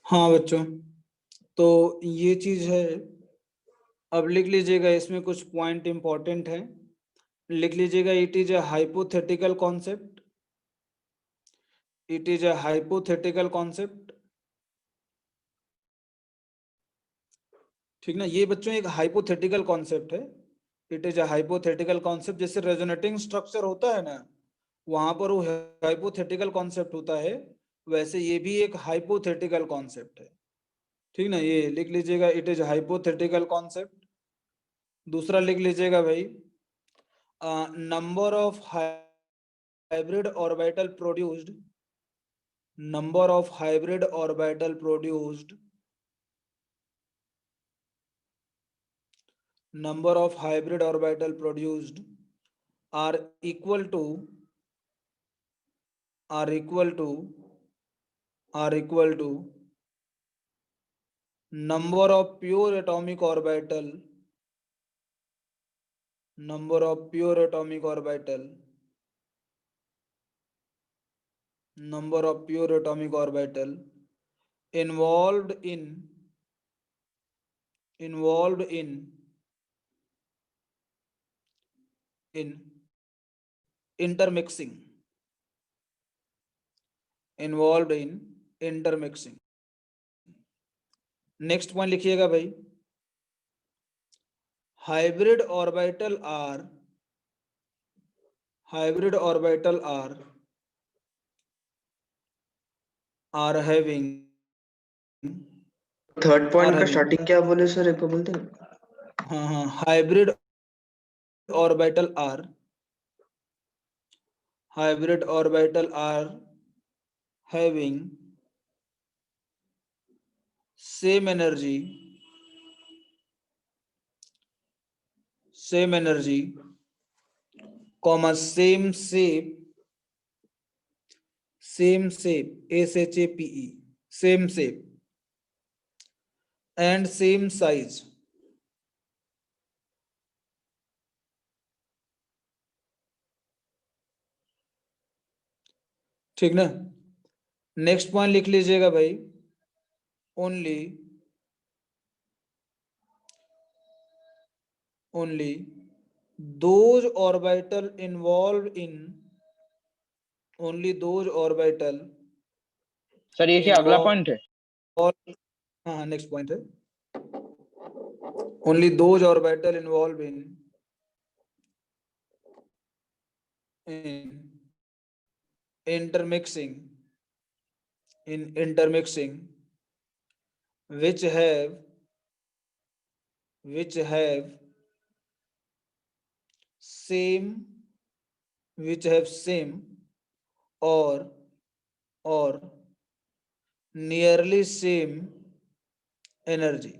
हाँ बच्चों, तो ये चीज है। अब लिख लीजिएगा, इसमें कुछ पॉइंट इंपॉर्टेंट है। लिख लीजिएगा, it is a hypothetical concept. It is a hypothetical concept. ठीक ना, ये बच्चों एक हाइपोथेटिकल कॉन्सेप्ट है। It is a hypothetical concept. जैसे रेजोनेटिंग स्ट्रक्चर होता है ना, वहां पर वो हाइपोथेटिकल कॉन्सेप्ट होता है, वैसे ये भी एक हाइपोथेटिकल कॉन्सेप्ट है। ठीक ना, ये लिख लीजिएगा, इट इज हाइपोथेटिकल कॉन्सेप्ट। दूसरा लिख लीजिएगा भाई, number of hybrid orbital produced, number of hybrid orbital produced, number of hybrid orbital produced are equal to are equal to are equal to number of pure atomic orbital, number of pure atomic orbital, number of pure atomic orbital involved involved in intermixing, involved in intermixing। Next point लिखिएगा भाई, hybrid orbital are hybrid orbital are having third are point का having starting क्या बोले sir, एक बार बोलते हैं। हाँ, hybrid orbital are having same energy, comma same shape, shape, same shape and same size। ठीक ना, नेक्स्ट पॉइंट लिख लीजिएगा भाई, only those orbital involved in only those orbital sir ये क्या अगला पॉइंट है? हाँ, नेक्स्ट पॉइंट है, only those orbital involved in intermixing which have same or nearly same energy।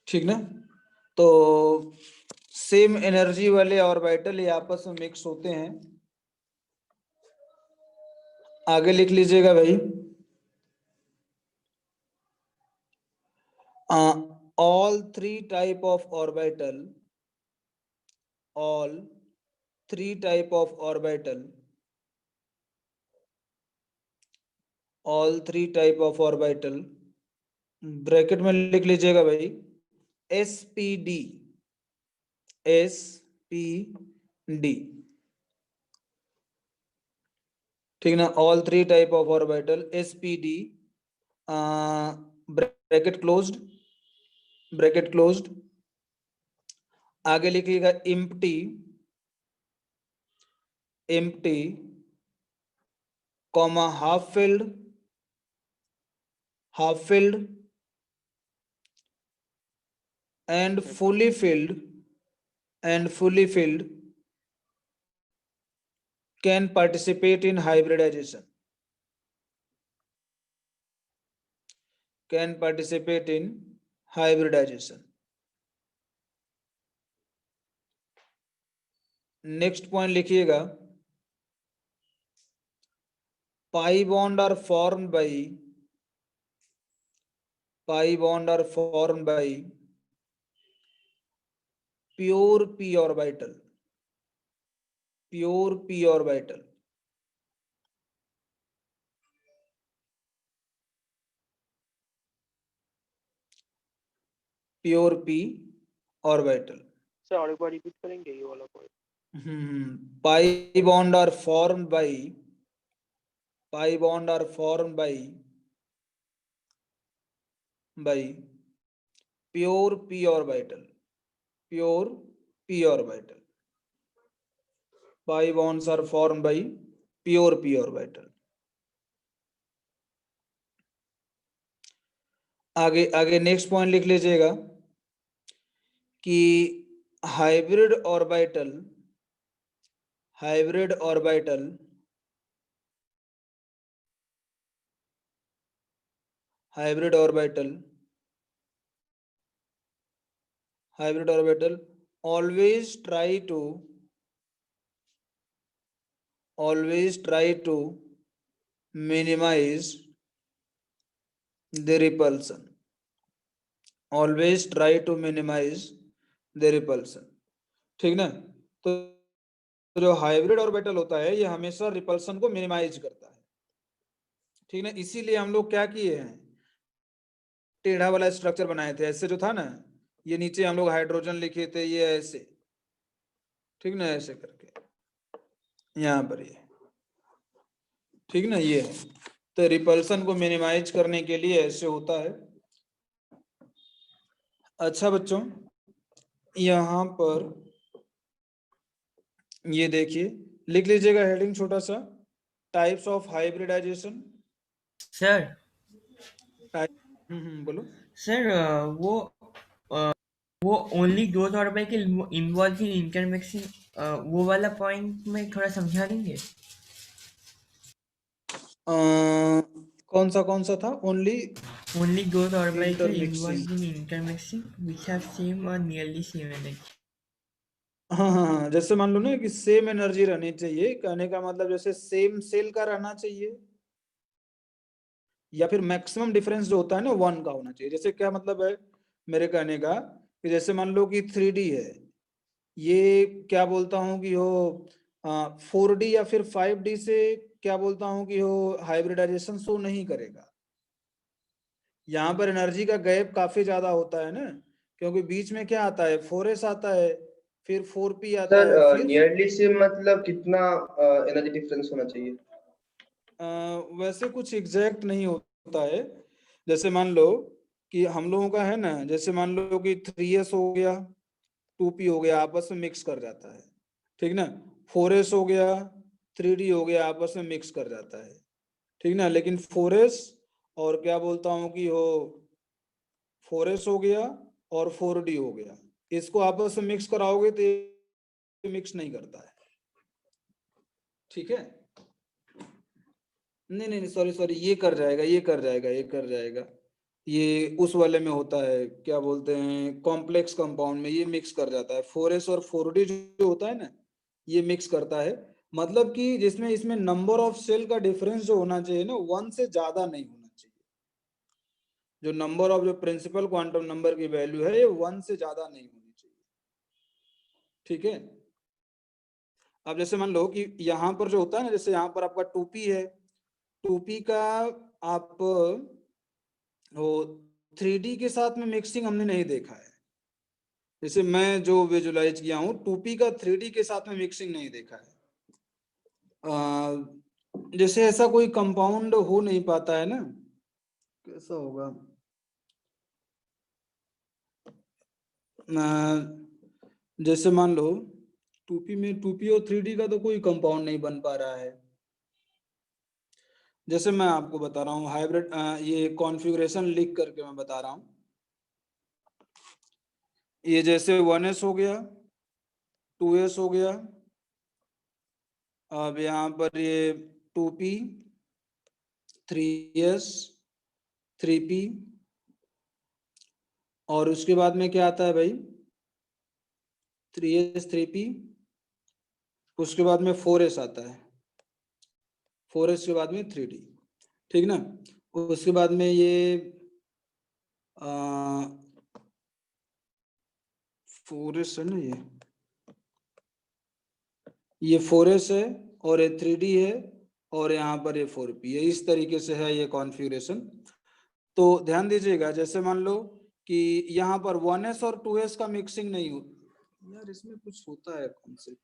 ठीक ना, तो सेम एनर्जी वाले ऑर्बिटल ये आपस में मिक्स होते हैं। आगे लिख लीजिएगा भाई, all three type of orbital bracket में लिख लीजिएगा भाई, SPD ठीक ना, all three type of orbital SPD bracket closed. आगे लिखिएगा empty comma half filled and fully filled can participate in hybridization, next point लिखिएगा, pi bond are formed by pure p orbital, pure p orbital, pure p orbital. Sir और एक बार repeat करेंगे ये वाला point? pi bond are formed by pi bond are formed by pure p orbital, pure p orbital. Pi bonds are formed by pure p orbital. आगे आगे next point लिख लीजिएगा कि hybrid orbital, hybrid orbital hybrid orbital hybrid orbital always try to minimize the repulsion, always try to minimize the repulsion, ठीक ना। तो जो hybrid orbital होता है ये हमेशा रिपल्सन को मिनिमाइज करता है, ठीक ना। इसीलिए हम लोग क्या किए हैं, टेढ़ा वाला स्ट्रक्चर बनाए थे, ऐसे जो था ना, ये नीचे हम लोग हाइड्रोजन लिखे थे, ये ऐसे, ठीक ना, ऐसे करके यहाँ पर ये, ठीक ना, ये है। तो रिपल्सन को मिनिमाइज करने के लिए ऐसे होता है। अच्छा बच्चों, यहाँ पर ये देखिए, लिख लीजिएगा हेडिंग छोटा सा, टाइप्स ऑफ हाइब्रिडाइजेशन। सर बोलो सर वो only those orbital involve in intermixing, वो वाला पॉइंट में थोड़ा समझा देंगे? कौन सा था? Only those orbital Intermixing. involved in intermixing which have same or nearly same energy. हाँ, जैसे मान लो ना कि सेम एनर्जी रहनी चाहिए, कहने का मतलब जैसे सेम सेल का रहना चाहिए, या फिर मैक्सिमम डिफरेंस जो होता है ना 1 का होना चाहिए। जैसे क्या मतलब है मेरे कहने का, कि जैसे मान लो कि 3D है, ये क्या बोलता हूँ कि हो 4D या फिर 5D से क्या बोलता हूँ कि हो हाइब्रिडाइजेशन शो नहीं करेगा। यहाँ पर एनर्जी का गैप काफी ज्यादा होता है ना, क्योंकि बीच में क्या आता है, 4s आता है, फिर 4p आता सर है, फिर नियरली सेम मतलब कितना एनर्जी डिफरेंस होना चाहिए? वैसे कुछ एग्जैक्ट नहीं होता है। जैसे मान लो कि हम लोगों का है ना, जैसे मान लो कि 3s हो गया, 2p हो गया, आपस में मिक्स कर जाता है, ठीक ना। 4s हो गया, 3d हो गया, आपस में मिक्स कर जाता है, ठीक ना। लेकिन 4s और क्या बोलता हूँ कि हो 4s हो गया और 4d हो गया, इसको आपस में मिक्स कराओगे तो ये मिक्स नहीं करता है, ठीक है। नहीं नहीं सॉरी, ये कर जाएगा, ये कर जाएगा, ये कर जाएगा। ये उस वाले में होता है, क्या बोलते हैं, कॉम्प्लेक्स कंपाउंड में ये मिक्स कर जाता है। 4s और 4d जो होता है ना, ये मिक्स करता है। मतलब कि जिसमें इसमें नंबर ऑफ सेल का डिफरेंस जो होना चाहिए ना, 1 से ज्यादा नहीं होना चाहिए। जो नंबर ऑफ जो प्रिंसिपल क्वांटम नंबर की वैल्यू है, ये 1 से ज्यादा नहीं होनी चाहिए, ठीक है। अब जैसे मान लो कि यहाँ पर जो होता है ना, जैसे यहाँ पर आपका 2p है, 2p का आप वो 3D के साथ में मिक्सिंग हमने नहीं देखा है। जैसे मैं जो विजुलाइज किया हूँ, 2p का 3D के साथ में मिक्सिंग नहीं देखा है। जैसे ऐसा कोई कंपाउंड हो नहीं पाता है ना, कैसा होगा, जैसे मान लो 2p में 2p और 3D का तो कोई कंपाउंड नहीं बन पा रहा है। जैसे मैं आपको बता रहा हूँ हाइब्रिड, ये कॉन्फ़िगरेशन लिख करके मैं बता रहा हूँ। ये जैसे 1s हो गया, 2s हो गया, अब यहाँ पर ये 2p, 3s, 3p, और उसके बाद में क्या आता है भाई, 3s 3p, उसके बाद में 4s आता है, 4s के बाद में 3d, ठीक ना। उसके बाद में ये 4s है ना, ये ये 4s है और ये 3d है और यहाँ पर ये 4p है। इस तरीके से है ये कॉन्फ़िगरेशन। तो ध्यान दीजिएगा, जैसे मान लो कि यहाँ पर 1s और 2s का मिक्सिंग नहीं हो, यार इसमें कुछ होता है कॉन्सेप्ट,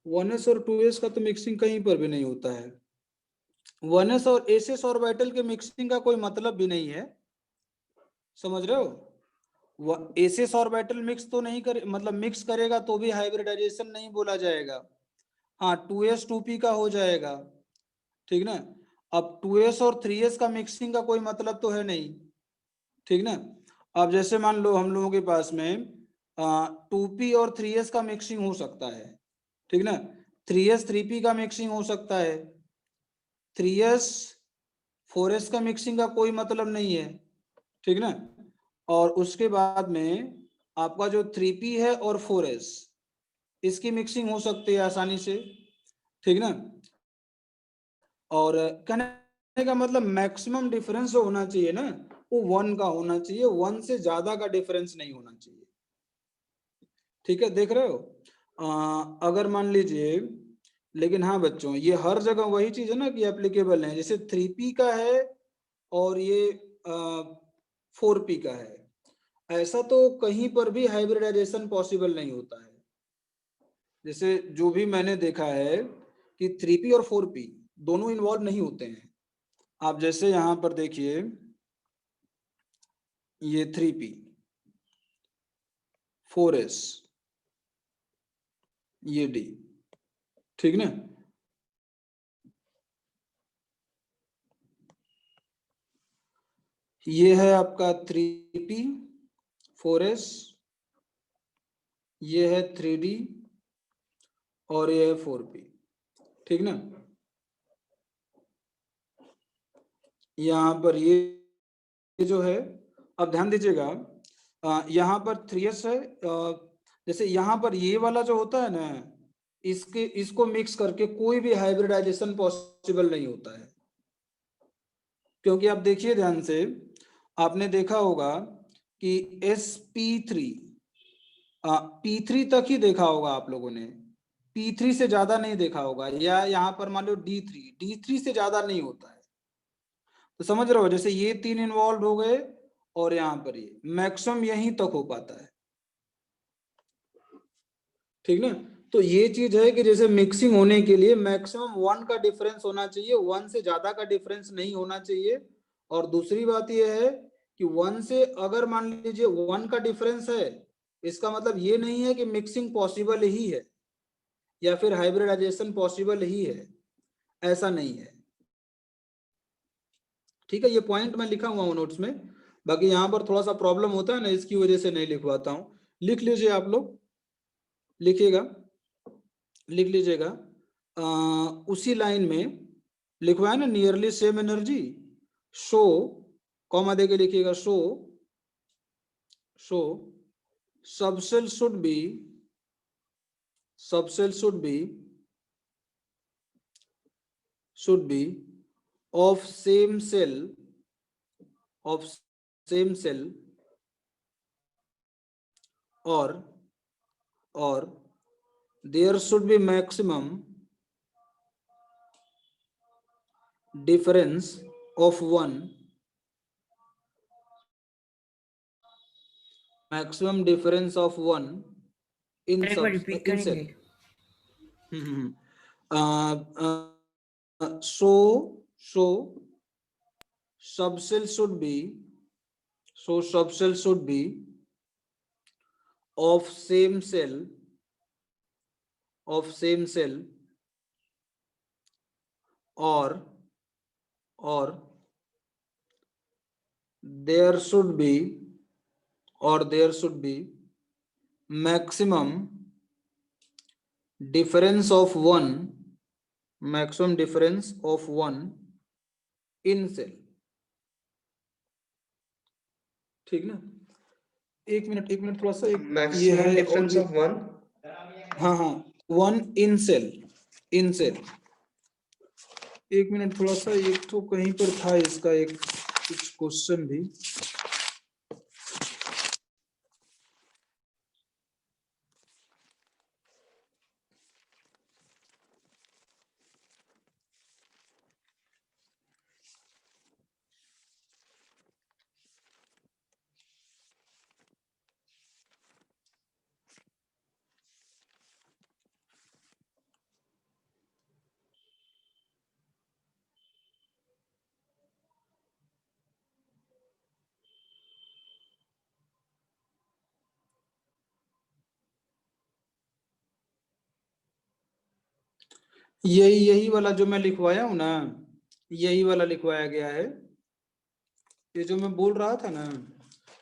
1s और 2s का तो मिक्सिंग कहीं पर भी नहीं होता है। 1s और एसएस ऑर्बिटल के मिक्सिंग का कोई मतलब भी नहीं है, समझ रहे हो। एसएस ऑर्बिटल मिक्स तो नहीं करे, मतलब मिक्स करेगा तो भी हाइब्रिडाइजेशन नहीं बोला जाएगा। हाँ 2s 2p का हो जाएगा, ठीक ना। अब 2s और 3s का मिक्सिंग का कोई मतलब तो है नहीं, ठीक ना। अब जैसे मान लो हम लोगों के पास में 2p और 3s का मिक्सिंग हो सकता है, ठीक ना। 3s 3p का मिक्सिंग हो सकता है, 3s 4s का मिक्सिंग का कोई मतलब नहीं है, ठीक ना। और उसके बाद में आपका जो 3p है और 4s, इसकी मिक्सिंग हो सकती है आसानी से, ठीक ना। और कहने का मतलब मैक्सिमम डिफरेंस जो होना चाहिए ना वो 1 का होना चाहिए, 1 से ज्यादा का डिफरेंस नहीं होना चाहिए, ठीक है। देख रहे हो, अगर मान लीजिए, लेकिन हाँ बच्चों ये हर जगह वही चीज है ना कि एप्लीकेबल है। जैसे 3p का है और ये 4p का है, ऐसा तो कहीं पर भी हाइब्रिडाइजेशन पॉसिबल नहीं होता है। जैसे जो भी मैंने देखा है कि 3p और 4p दोनों इन्वॉल्व नहीं होते हैं। आप जैसे यहां पर देखिए, ये 3p 4s ये d, ठीक ना। ये है आपका 3p 4s, ये है 3d और ये है 4p, ठीक ना। यहाँ पर ये जो है, अब ध्यान दीजिएगा, यहाँ पर 3s है, जैसे यहाँ पर ये वाला जो होता है ना, इसको मिक्स करके कोई भी हाइब्रिडाइजेशन पॉसिबल नहीं होता है। क्योंकि आप देखिए ध्यान से, आपने देखा होगा कि sp3 p3 तक ही देखा होगा आप लोगों ने, p3 से ज्यादा नहीं देखा होगा, या यहाँ पर मान लो d3 से ज्यादा नहीं होता है। तो समझ रहे हो, जैसे ये 3 इन्वॉल्व हो गए और यहाँ पर ये मैक्सिमम यहीं तक हो पाता है, ठीक ना। तो ये चीज है कि जैसे मिक्सिंग होने के लिए मैक्सिमम 1 का डिफरेंस होना चाहिए, 1 से ज्यादा का डिफरेंस नहीं होना चाहिए। और दूसरी बात ये है कि 1 से अगर मान लीजिए 1 का डिफरेंस है, इसका मतलब ये नहीं है कि मिक्सिंग पॉसिबल ही है या फिर हाइब्रिडाइजेशन पॉसिबल ही है, ऐसा नहीं है, ठीक है। ये पॉइंट मैं लिखा हुआ हूँ नोट्स में, बाकी यहाँ पर थोड़ा सा प्रॉब्लम होता है ना, इसकी वजह से नहीं लिखवाता हूँ। लिख लीजिए आप लोग, लिखिएगा, लिख लीजिएगा। उसी लाइन में लिखवाया ना, nearly same energy show, comma देके लिखिएगा, show subshell should be of same cell or there should be maximum difference of 1 in एक बार रिपीट in cell. करेंगे? So subcell should be of same cell or there should be maximum difference of 1 in cell, ठीक ना। एक minute थोड़ा सा ये maximum है, difference और ऑफ 1, हाँ 1 इन सेल। एक मिनट थोड़ा सा, एक तो कहीं पर था इसका एक कुछ क्वेश्चन भी, यही यही वाला जो मैं लिखवाया हूं ना, यही वाला लिखवाया गया है। ये जो मैं बोल रहा था ना,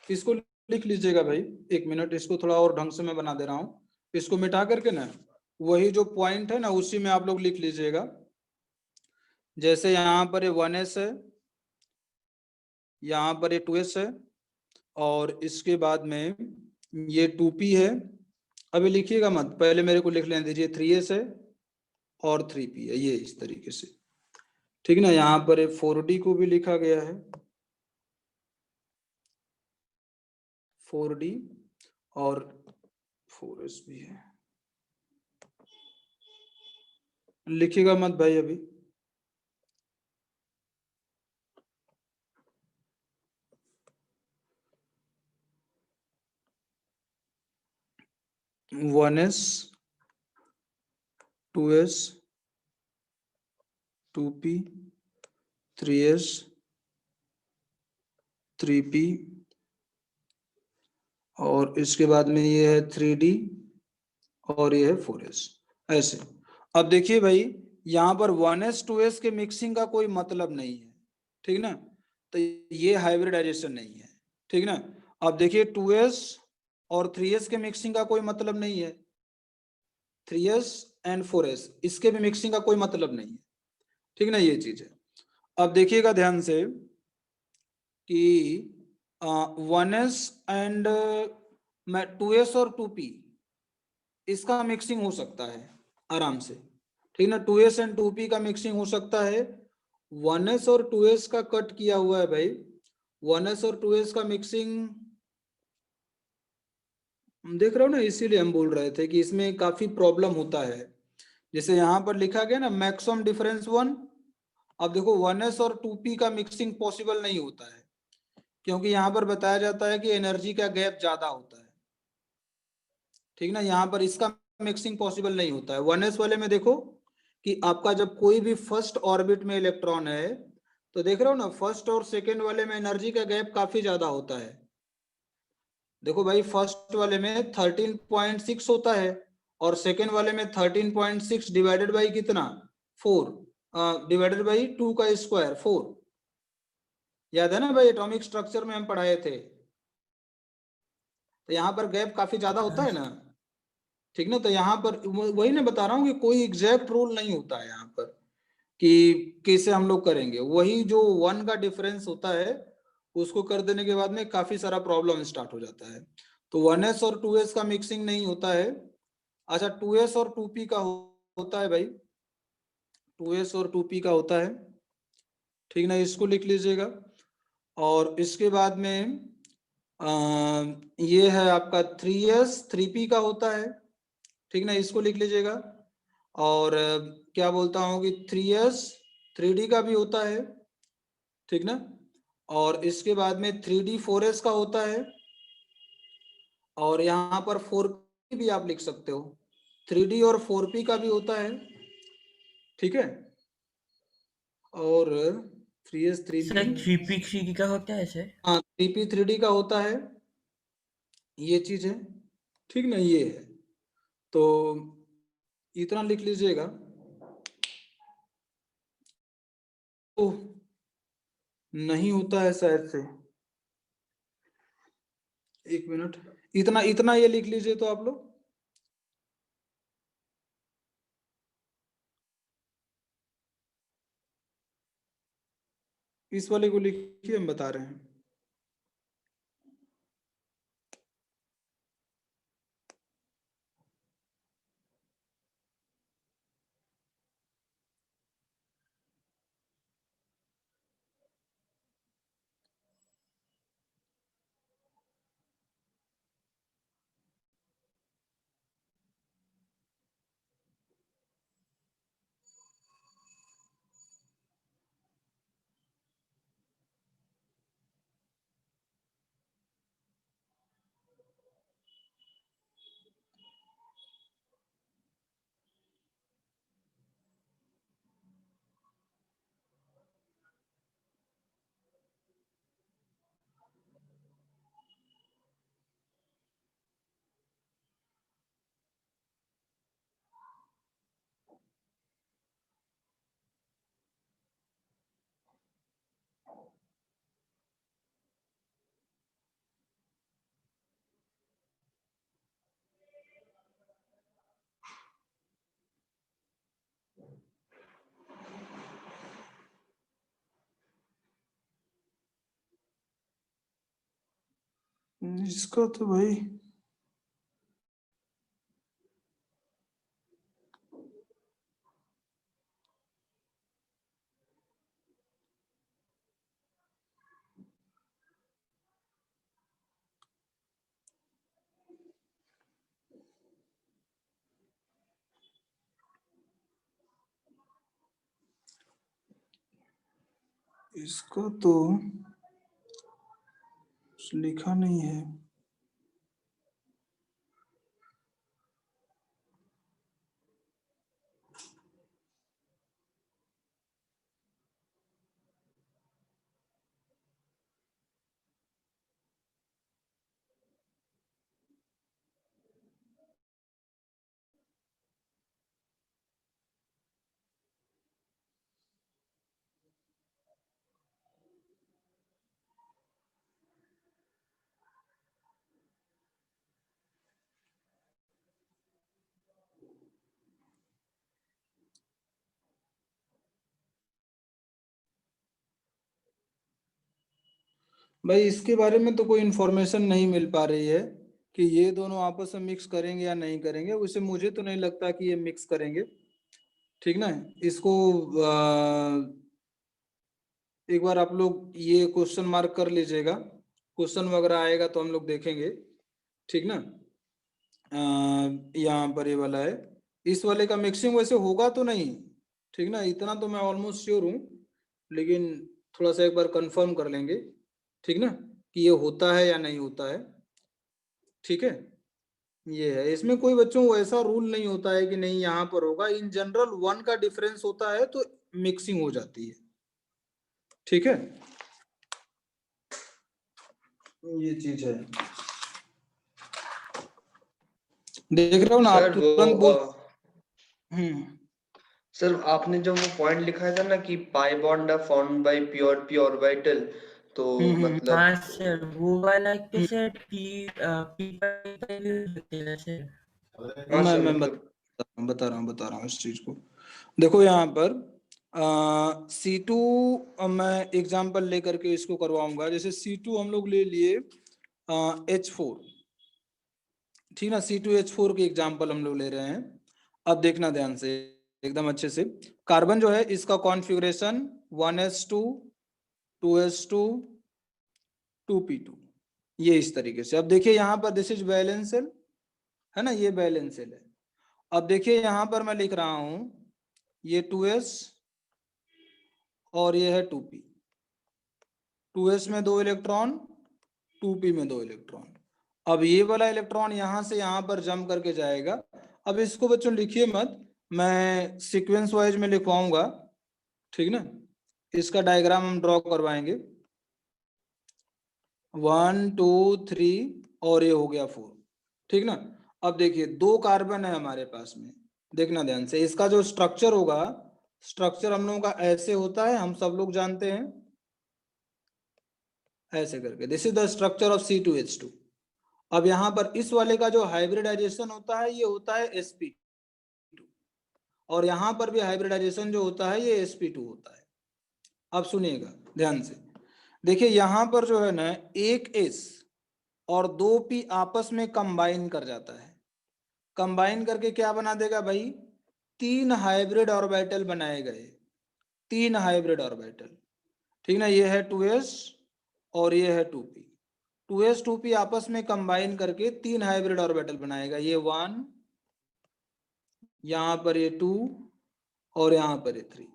इसको लिख लीजिएगा भाई। एक मिनट, इसको थोड़ा और ढंग से मैं बना दे रहा हूँ। इसको मिटा करके ना, वही जो पॉइंट है ना उसी में आप लोग लिख लीजिएगा। जैसे यहाँ पर ये 1s है, यहाँ पर ये 2s है, और इसके बाद में ये 2p है। अभी लिखिएगा मत, पहले मेरे को लिख लेने दीजिए। 3s है और 3p है, ये इस तरीके से, ठीक ना। यहाँ पर 4d को भी लिखा गया है, 4d, और 4s भी है। लिखिएगा मत भाई अभी। One S, 2s, 2p, 3s, 3p, और इसके बाद में ये है 3d, और ये है 4s। ऐसे। अब देखिए भाई, यहाँ पर 1s 2s के मिक्सिंग का कोई मतलब नहीं है, ठीक ना। तो ये हाइब्रिडाइजेशन नहीं है, ठीक ना। अब देखिए 2s और 3s के मिक्सिंग का कोई मतलब नहीं है, 3s एंड 4s इसके भी मिक्सिंग का कोई मतलब नहीं है, ठीक ना। ये चीज है। अब देखिएगा ध्यान से कि 1s एंड 2s और 2p इसका मिक्सिंग हो सकता है आराम से, ठीक ना। 2s एंड 2p का मिक्सिंग हो सकता है। 1s और 2s का कट किया हुआ है भाई। 1s और 2s का मिक्सिंग हम देख रहे हो ना, इसीलिए हम बोल रहे थे कि इसमें काफी प्रॉब्लम होता है। जैसे यहाँ पर लिखा गया ना मैक्सिमम डिफरेंस 1। अब देखो 1s और 2p का मिक्सिंग पॉसिबल नहीं होता है, क्योंकि यहाँ पर बताया जाता है कि एनर्जी का गैप ज्यादा होता है, ठीक ना। यहाँ पर इसका मिक्सिंग पॉसिबल नहीं होता है। 1s वाले में देखो कि आपका जब कोई भी फर्स्ट ऑर्बिट में इलेक्ट्रॉन है, तो देख रहे हो ना, फर्स्ट और सेकेंड वाले में एनर्जी का गैप काफी ज्यादा होता है। देखो भाई, फर्स्ट वाले में 13.6 होता है, और सेकेंड वाले में 13.6 डिवाइडेड बाई कितना, 4, डिवाइडेड बाई 2 का स्क्वायर 4। याद है ना भाई, एटॉमिक स्ट्रक्चर में हम पढ़ाए थे। तो यहाँ पर गैप काफी ज्यादा होता है ना, ठीक ना। तो यहाँ पर वही मैं बता रहा हूँ कि कोई एग्जैक्ट रूल नहीं होता है यहाँ पर कि कैसे हम लोग करेंगे। वही जो 1 का डिफरेंस होता है उसको कर देने के बाद में काफी सारा प्रॉब्लम स्टार्ट हो जाता है। तो 1s और 2s का मिक्सिंग नहीं होता है। अच्छा, 2s और 2p का होता है भाई, 2s और 2p का होता है, ठीक ना। इसको लिख लीजिएगा। और इसके बाद में ये है आपका 3s 3p का होता है, ठीक ना। इसको लिख लीजिएगा। और क्या बोलता हूँ कि 3s 3d का भी होता है, ठीक ना। और इसके बाद में 3d 4s का होता है, और यहाँ पर 4p भी आप लिख सकते हो, 3d और 4p का भी होता है, ठीक है। और 3s 3p, सर 3p3d का होता है सर? हाँ 3p 3d का होता है, ये चीज है, ठीक ना। ये है, तो इतना लिख लीजिएगा। तो नहीं होता है शायद से, एक मिनट, इतना इतना ये लिख लीजिए तो आप लोग। इस वाले को लिखिए, हम बता रहे हैं। इसका तो भाई इसका तो लिखा नहीं है। भाई इसके बारे में तो कोई इंफॉर्मेशन नहीं मिल पा रही है कि ये दोनों आपस में मिक्स करेंगे या नहीं करेंगे। उसे मुझे तो नहीं लगता कि ये मिक्स करेंगे, ठीक ना। इसको एक बार आप लोग ये क्वेश्चन मार्क कर लीजिएगा, क्वेश्चन वगैरह आएगा तो हम लोग देखेंगे, ठीक ना। यहाँ पर ये वाला है, इस वाले का मिक्सिंग वैसे होगा तो नहीं, ठीक ना, इतना तो मैं ऑलमोस्ट श्योर हूँ, लेकिन थोड़ा सा एक बार कंफर्म कर लेंगे, ठीक ना, कि ये होता है या नहीं होता है, ठीक है। ये है, इसमें कोई बच्चों को ऐसा रूल नहीं होता है कि नहीं यहाँ पर होगा। इन जनरल 1 का डिफरेंस होता है तो मिक्सिंग हो जाती है, ठीक है। ये चीज है, देख रहे हो ना आप, सर तुरंत वो बोल। सर आपने जो वो पॉइंट लिखा था ना कि pi bond are formed by pure p orbital, तो मतलब हाँ सर, वो वाला तो हम्म, सर पी पर यूज होते हैं सर। हाँ मैं सर मैं मतलब बता रहा हूँ इस चीज को। देखो यहाँ पर C2 मैं एग्जांपल लेकर के इसको करवाऊंगा। जैसे C2 हम लोग ले लिए H4, ठीक ना, C2H4 के एग्जांपल हम लोग ले रहे हैं। अब देखना ध्यान से एकदम अच्छे से, कार्बन जो है इसका कॉन्फ़िगरेशन 1s2 2s2 2p2, ये इस तरीके से। अब देखिए यहाँ पर दिस इज वैलेंस सेल, है ना, ये वैलेंस सेल है। अब देखिए यहाँ पर मैं लिख रहा हूं ये 2s और ये है 2p, 2s में 2 इलेक्ट्रॉन, 2p में 2 इलेक्ट्रॉन। अब ये वाला इलेक्ट्रॉन यहां से यहां पर जंप करके जाएगा। अब इसको बच्चों लिखिए मत, मैं सीक्वेंस वाइज में लिखवाऊंगा, ठीक ना। इसका डायग्राम हम ड्रॉ करवाएंगे, 1 2 3 और ये हो गया 4, ठीक ना। अब देखिए 2 कार्बन है हमारे पास में, देखना ध्यान से, इसका जो स्ट्रक्चर होगा, स्ट्रक्चर हम लोगों का ऐसे होता है, हम सब लोग जानते हैं, ऐसे करके। This is the structure of C2H2। अब यहाँ पर इस वाले का जो हाइब्रिडाइजेशन होता है ये होता है sp2, और यहाँ पर भी हाइब्रिडाइजेशन जो होता है ये sp2 होता है। अब सुनिएगा ध्यान से, देखिए यहाँ पर जो है ना, एक s और 2p आपस में कंबाइन कर जाता है। कंबाइन करके क्या बना देगा भाई, 3 हाइब्रिड ऑर्बिटल बनाए गए, 3 हाइब्रिड ऑर्बिटल, ठीक ना। ये है 2s और ये है 2p, 2s 2p आपस में कंबाइन करके 3 हाइब्रिड ऑर्बिटल बनाएगा। ये 1, यहाँ पर ये 2 और यहाँ पर ये 3,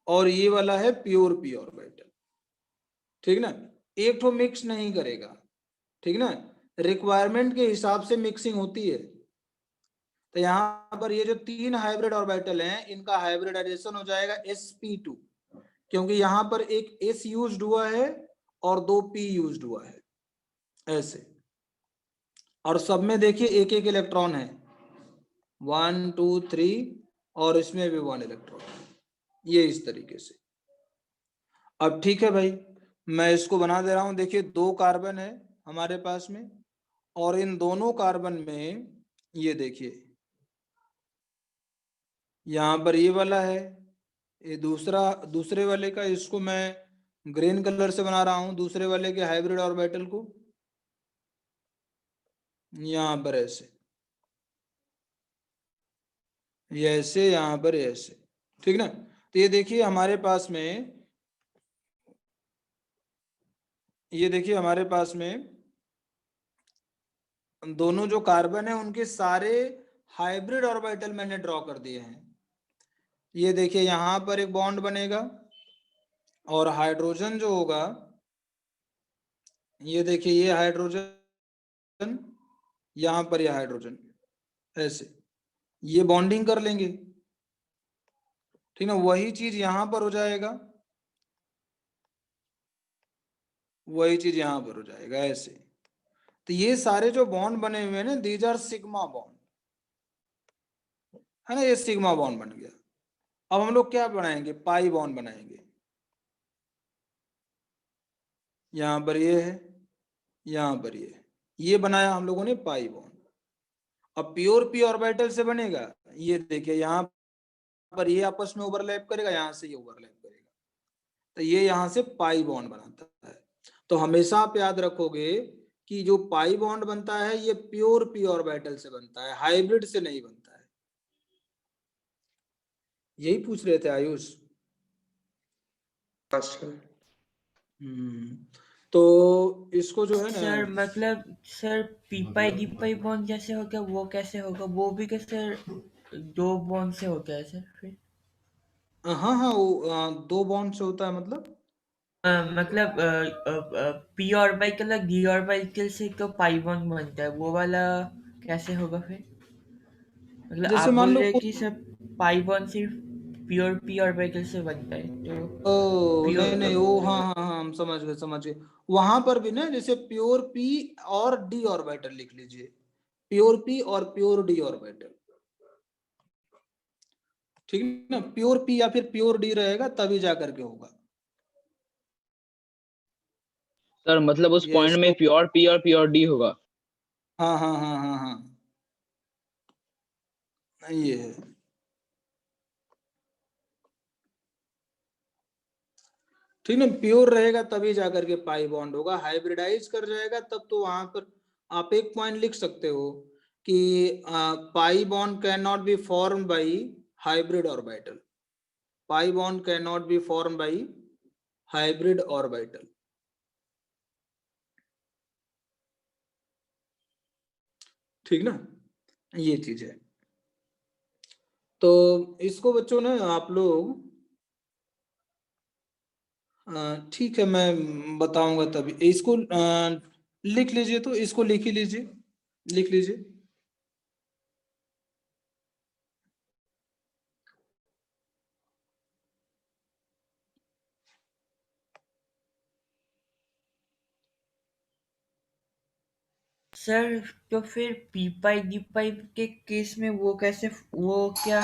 और ये वाला है प्योर p ऑर्बिटल, ठीक ना। एक तो मिक्स नहीं करेगा, ठीक ना, रिक्वायरमेंट के हिसाब से मिक्सिंग होती है। तो यहाँ पर ये जो 3 हाइब्रिड ऑर्बिटल हैं इनका हाइब्रिडाइजेशन हो जाएगा sp2, क्योंकि यहाँ पर एक s यूज्ड हुआ है और 2 p यूज्ड हुआ है, ऐसे। और सब में देखिए एक एक इलेक्ट्रॉन है, 1 2 3, और इसमें भी 1 इलेक्ट्रॉन, ये इस तरीके से। अब ठीक है भाई, मैं इसको बना दे रहा हूं। देखिए 2 कार्बन है हमारे पास में, और इन दोनों कार्बन में ये देखिए यहाँ पर ये वाला है, ये दूसरे वाले का, इसको मैं ग्रीन कलर से बना रहा हूं, दूसरे वाले के हाइब्रिड ऑर्बिटल को, यहाँ पर ऐसे, ये ऐसे, यहाँ पर ऐसे, ठीक ना। तो ये देखिए हमारे पास में, ये देखिए हमारे पास में दोनों जो कार्बन है उनके सारे हाइब्रिड ऑर्बिटल मैंने ड्रॉ कर दिए हैं। ये देखिए यहाँ पर एक बॉन्ड बनेगा और हाइड्रोजन जो होगा, ये देखिए ये हाइड्रोजन, यहाँ पर ये हाइड्रोजन, ऐसे ये बॉन्डिंग कर लेंगे, ठीक ना। वही चीज यहाँ पर हो जाएगा, वही चीज यहाँ पर हो जाएगा ऐसे। तो ये सारे जो बॉन्ड बने हुए हैं ना, दीज आर सिग्मा बॉन्ड, है ना, ये सिग्मा बॉन्ड बन गया। अब हम लोग क्या बनाएंगे, पाई बॉन्ड बनाएंगे। यहाँ पर ये है, यहाँ पर ये बनाया हम लोगों ने पाई बॉन्ड। अब प्योर पी ऑर्बिटल से बनेगा, ये देखिए यहाँ पर ये आपस में ओवरलैप करेगा, यहाँ से ये ओवरलैप करेगा, तो ये यहाँ से पाई बॉन्ड बनाता है। तो हमेशा आप याद रखोगे कि जो पाई बॉन्ड बनता है ये प्योर पी ऑर्बिटल से बनता है, हाइब्रिड से नहीं बनता है। यही पूछ रहे थे आयुष। तो इसको जो है ना, सर मतलब सर पी पाई डी पाई बॉन्ड जैसे हो गया, वो कैसे होगा? वो भी कैसे दो बॉन्ड से हो गया सर फिर? हाँ हाँ वो दो बॉन्ड से होता है मतलब। मतलब पी ऑर्बिटल और डी ऑर्बिटल से तो पाई बॉन्ड बनता है, वो वाला कैसे होगा फिर? मतलब जैसे आप मान बोल लो रहे कि सर पाई बॉन्ड सिर्फ प्योर पी ऑर्बिटल से बनता है, तो ओ नहीं नहीं, प्योर वो हाँ हाँ हाँ हम समझ गए समझ गए। वहां पर भी ना जैसे प्योर पी और डी ऑर्बिटल लिख लीजिए, प्योर पी और प्योर डी ऑर्बिटल, ठीक है ना। प्योर पी या फिर प्योर डी रहेगा तभी जा करके होगा। सर मतलब उस ये पॉइंट में इसको, प्योर पी और प्योर डी होगा। हाँ हाँ हाँ हाँ हाँ, ये है, ठीक है। प्योर रहेगा तभी जाकर के पाई बॉन्ड होगा, हाइब्रिडाइज कर जाएगा तब तो वहां पर आप एक पॉइंट लिख सकते हो कि pi bond can not be form by hybrid orbital, pi bond can not be form by hybrid orbital, ठीक ना, ये चीज है। तो इसको बच्चों ने आप लोग ठीक है मैं बताऊंगा तभी, इसको लिख लीजिए, तो इसको लिख ही लीजिए, लिख लीजिए। सर तो फिर पी पाई डी पाई के केस में वो कैसे, वो क्या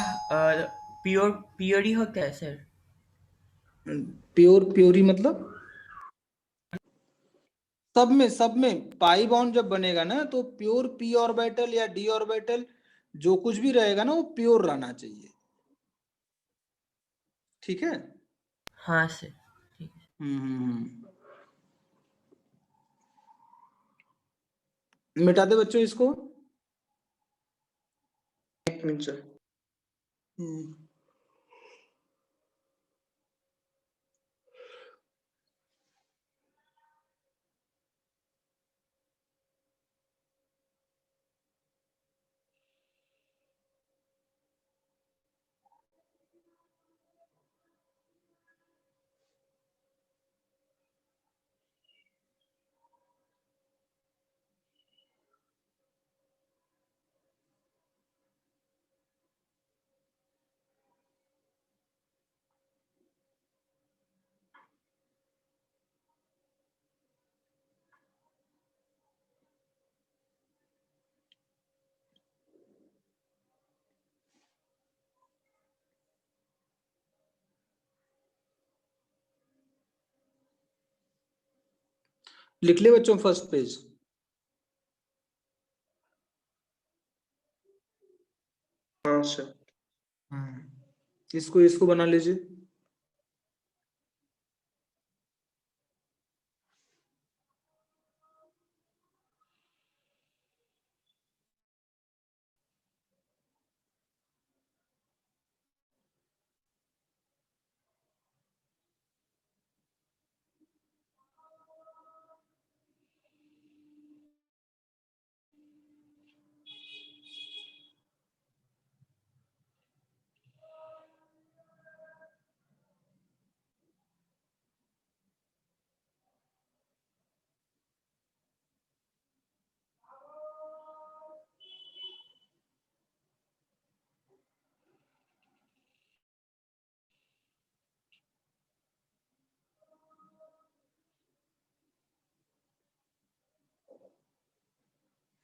प्योर प्योर ही होता है सर? प्योर प्योरी मतलब सब में पाई बॉन्ड जब बनेगा ना तो प्योर पी ऑर्बिटल या डी ऑर्बिटल जो कुछ भी रहेगा ना वो प्योर रहना चाहिए, ठीक है। हाँ सर, ठीक है। मिटा दे बच्चों इसको। एक मिनट सर। हम्म, लिख ले बच्चों फर्स्ट पेज। हाँ सर। इसको इसको बना लीजिए।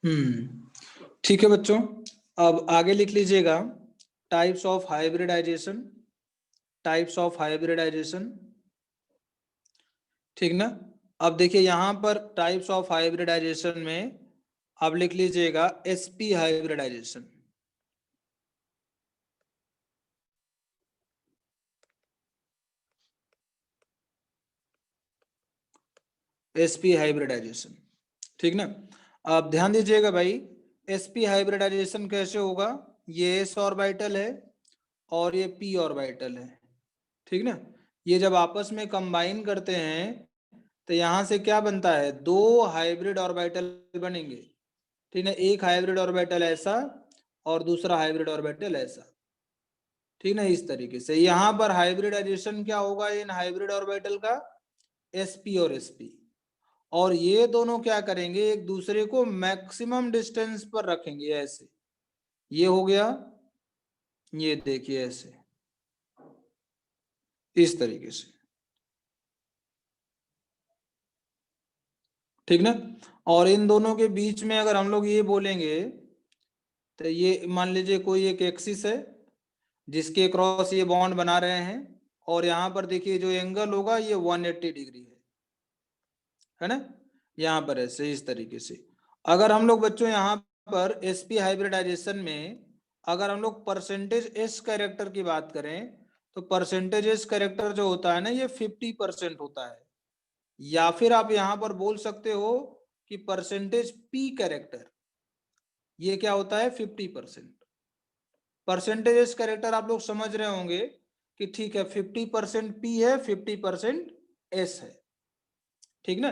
ठीक है बच्चों, अब आगे लिख लीजिएगा types of hybridization, types of hybridization, ठीक ना। अब देखिए यहाँ पर टाइप्स ऑफ हाइब्रिडाइजेशन में अब लिख लीजिएगा sp हाइब्रिडाइजेशन। sp हाइब्रिडाइजेशन, ठीक ना। अब ध्यान दीजिएगा भाई, sp हाइब्रिडाइजेशन कैसे होगा, ये s ऑर्बिटल है और ये p ऑर्बिटल है, ठीक ना। ये जब आपस में कंबाइन करते हैं तो यहां से क्या बनता है, दो हाइब्रिड ऑर्बिटल बनेंगे, ठीक है। एक हाइब्रिड ऑर्बिटल ऐसा और दूसरा हाइब्रिड ऑर्बिटल ऐसा, ठीक ना। इस तरीके से यहाँ पर हाइब्रिडाइजेशन क्या होगा इन हाइब्रिड ऑर्बिटल का, sp और sp, और ये दोनों क्या करेंगे, एक दूसरे को मैक्सिमम डिस्टेंस पर रखेंगे ऐसे, ये हो गया, ये देखिए ऐसे, इस तरीके से, ठीक ना। और इन दोनों के बीच में अगर हम लोग ये बोलेंगे तो ये मान लीजिए कोई एक एक्सिस है जिसके क्रॉस ये बॉन्ड बना रहे हैं, और यहाँ पर देखिए जो एंगल होगा ये 180 डिग्री है ना, यहाँ पर ऐसे इस तरीके से। अगर हम लोग बच्चों यहाँ पर sp हाइब्रिडाइजेशन में अगर हम लोग परसेंटेज s कैरेक्टर की बात करें तो परसेंटेज s कैरेक्टर जो होता है ना ये 50% होता है, या फिर आप यहाँ पर बोल सकते हो कि परसेंटेज p कैरेक्टर ये क्या होता है 50%। परसेंटेज s कैरेक्टर आप लोग समझ रहे होंगे कि ठीक है 50% p है 50% s है, ठीक ना।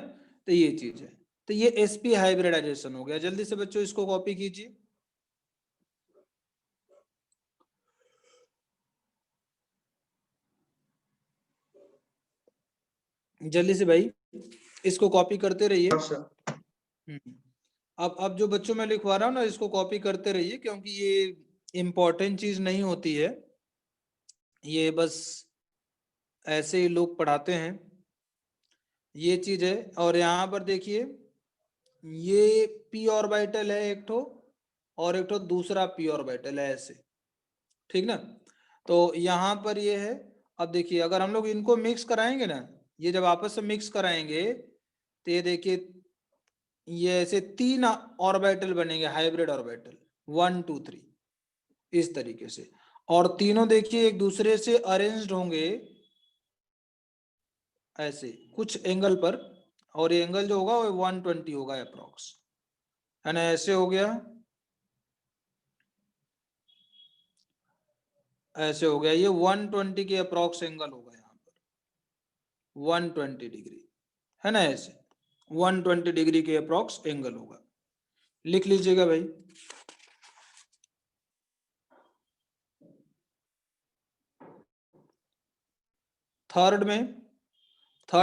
तो ये चीज है, तो ये sp हाइब्रिडाइजेशन हो गया। जल्दी से बच्चों इसको कॉपी कीजिए, जल्दी से भाई इसको कॉपी करते रहिए। हाँ सर। अब जो बच्चों मैं लिखवा रहा हूँ ना इसको कॉपी करते रहिए, क्योंकि ये इम्पोर्टेंट चीज नहीं होती है, ये बस ऐसे ही लोग पढ़ाते हैं, ये चीज है। और यहाँ पर देखिए ये p ऑर्बिटल है एक ठो, और एक ठो दूसरा p ऑर्बिटल है ऐसे, ठीक ना। तो यहाँ पर ये है, अब देखिए अगर हम लोग इनको मिक्स कराएंगे ना, ये जब आपस में मिक्स कराएंगे तो ये देखिए ये ऐसे तीन ऑर्बिटल बनेंगे हाइब्रिड ऑर्बिटल, 1 2 3 इस तरीके से, और तीनों देखिए एक दूसरे से अरेंज्ड होंगे ऐसे कुछ एंगल पर, और ये एंगल जो होगा वो 120 होगा अप्रोक्स, है ना। ऐसे हो गया, ऐसे हो गया, ये 120 के अप्रोक्स एंगल होगा यहाँ पर 120 डिग्री, है ना। ऐसे 120 डिग्री के अप्रोक्स एंगल होगा, लिख लीजिएगा भाई। थर्ड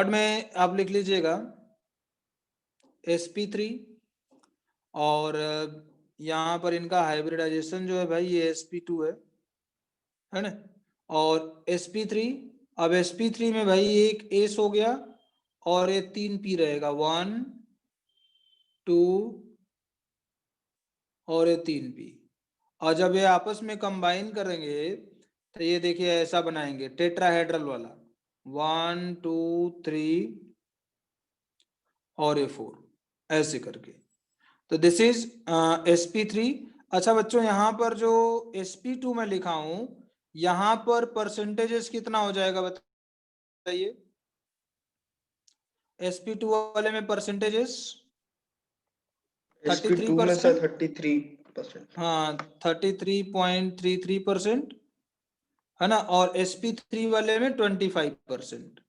में आप लिख लीजिएगा sp3, और यहाँ पर इनका हाइब्रिडाइजेशन जो है भाई ये sp2 है ना। और sp3, अब sp3 में भाई एक s हो गया और ये 3 p रहेगा, 1 2 और ये 3 p, और जब ये आपस में कंबाइन करेंगे तो ये देखिए ऐसा बनाएंगे टेट्राहेड्रल वाला, 1 2 3 और ये 4 ऐसे करके, तो दिस इज sp3। अच्छा बच्चों यहाँ पर जो sp2 में लिखा हूं यहाँ पर परसेंटेजेस कितना हो जाएगा बताइए, sp2 वाले में परसेंटेजेस sp2 में सर 33%, 33%। हाँ 33.33% है ना, और sp3 वाले में 25%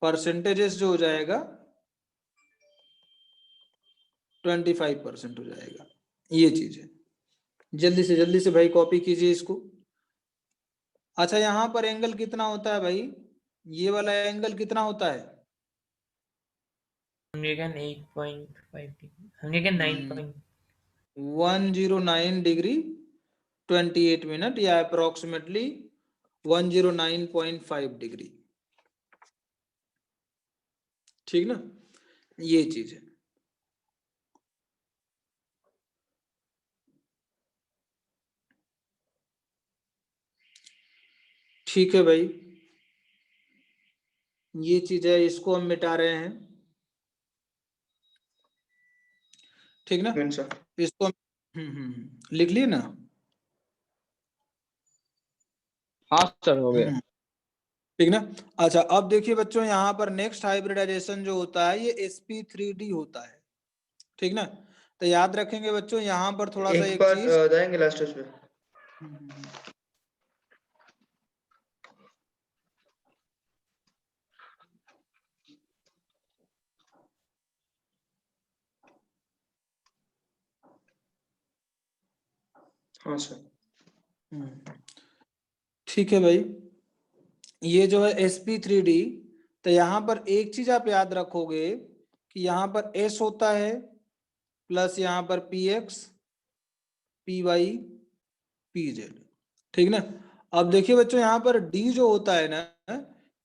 परसेंटेजेस जो हो जाएगा 25% हो जाएगा, ये चीज है। जल्दी से भाई कॉपी कीजिए इसको। अच्छा यहाँ पर एंगल कितना होता है भाई, ये वाला एंगल कितना होता है, 109 डिग्री 28 मिनट या अप्रोक्सीमेटली 109.5 डिग्री, ठीक ना, ये चीज है। ठीक है भाई, ये चीज है, इसको हम मिटा रहे हैं, ठीक ना। मीन सर इसको लिख लिए ना। हाँ सर, हो गया। ठीक ना। अच्छा, अब देखिए बच्चों, यहाँ पर नेक्स्ट हाइब्रिडाइजेशन जो होता है ये sp3d होता है, ठीक ना। तो याद रखेंगे बच्चों, यहाँ पर थोड़ा सा एक एक बार चीज, जाएंगे लास्ट पे। हाँ सर। ठीक है भाई, ये जो है sp3d, तो यहाँ पर एक चीज आप याद रखोगे कि यहाँ पर s होता है प्लस यहाँ पर px py pz, ठीक ना। अब देखिए बच्चों, यहाँ पर d जो होता है ना,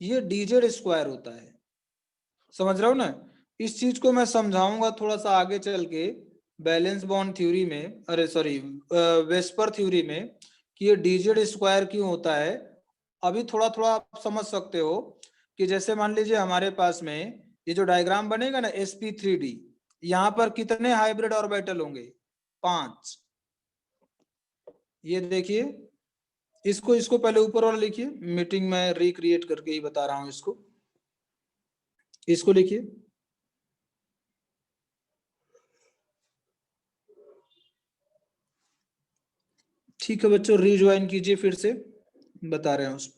ये dz स्क्वायर होता है, समझ रहे हो ना। इस चीज को मैं समझाऊंगा थोड़ा सा आगे चल के बैलेंस बॉन्ड थ्योरी में, अरे सॉरी वेस्पर थ्योरी में, कि ये dz स्क्वायर क्यों होता है। अभी थोड़ा थोड़ा आप समझ सकते हो कि जैसे मान लीजिए हमारे पास में ये जो डायग्राम बनेगा ना sp3d, यहाँ पर कितने हाइब्रिड ऑर्बिटल होंगे, 5। ये देखिए, इसको इसको पहले ऊपर वाला लिखिए, मीटिंग में रिक्रिएट करके ही बता रहा हूं इसको, इसको लिखिए। ठीक है बच्चों, रिज्वाइन कीजिए, फिर से बता रहे हैं उस